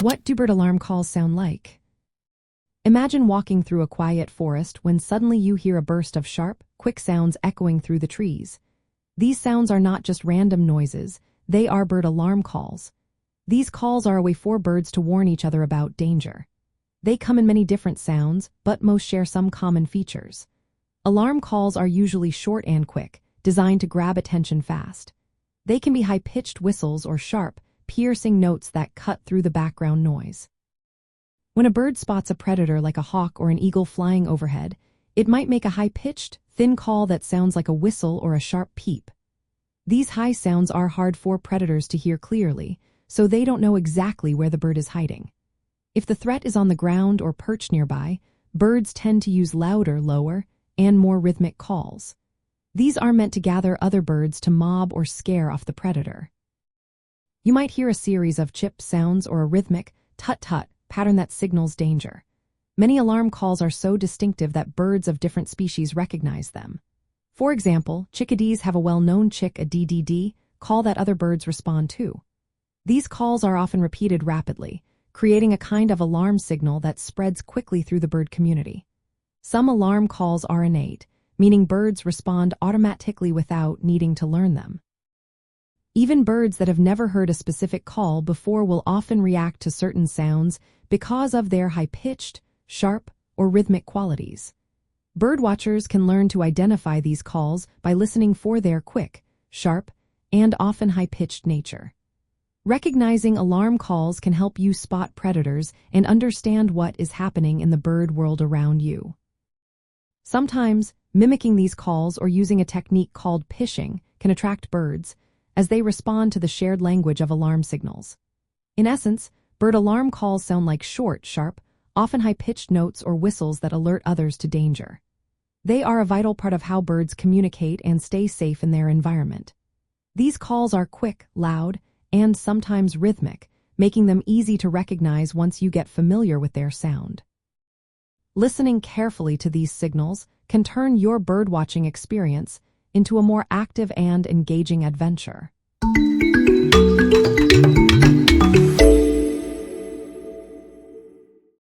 What do bird alarm calls sound like? Imagine walking through a quiet forest when suddenly you hear a burst of sharp, quick sounds echoing through the trees. These sounds are not just random noises, they are bird alarm calls. These calls are a way for birds to warn each other about danger. They come in many different sounds, but most share some common features. Alarm calls are usually short and quick, designed to grab attention fast. They can be high-pitched whistles or sharp, piercing notes that cut through the background noise. When a bird spots a predator like a hawk or an eagle flying overhead, it might make a high-pitched, thin call that sounds like a whistle or a sharp peep. These high sounds are hard for predators to hear clearly, so they don't know exactly where the bird is hiding. If the threat is on the ground or perched nearby, birds tend to use louder, lower, and more rhythmic calls. These are meant to gather other birds to mob or scare off the predator. You might hear a series of chip sounds or a rhythmic tut-tut pattern that signals danger. Many alarm calls are so distinctive that birds of different species recognize them. For example, chickadees have a well-known chick-a-dee-dee-dee call that other birds respond to. These calls are often repeated rapidly, creating a kind of alarm signal that spreads quickly through the bird community. Some alarm calls are innate, meaning birds respond automatically without needing to learn them. Even birds that have never heard a specific call before will often react to certain sounds because of their high-pitched, sharp, or rhythmic qualities. Birdwatchers can learn to identify these calls by listening for their quick, sharp, and often high-pitched nature. Recognizing alarm calls can help you spot predators and understand what is happening in the bird world around you. Sometimes, mimicking these calls or using a technique called pishing can attract birds, as they respond to the shared language of alarm signals. In essence, bird alarm calls sound like short, sharp, often high-pitched notes or whistles that alert others to danger. They are a vital part of how birds communicate and stay safe in their environment. These calls are quick, loud, and sometimes rhythmic, making them easy to recognize once you get familiar with their sound. Listening carefully to these signals can turn your birdwatching experience into a more active and engaging adventure.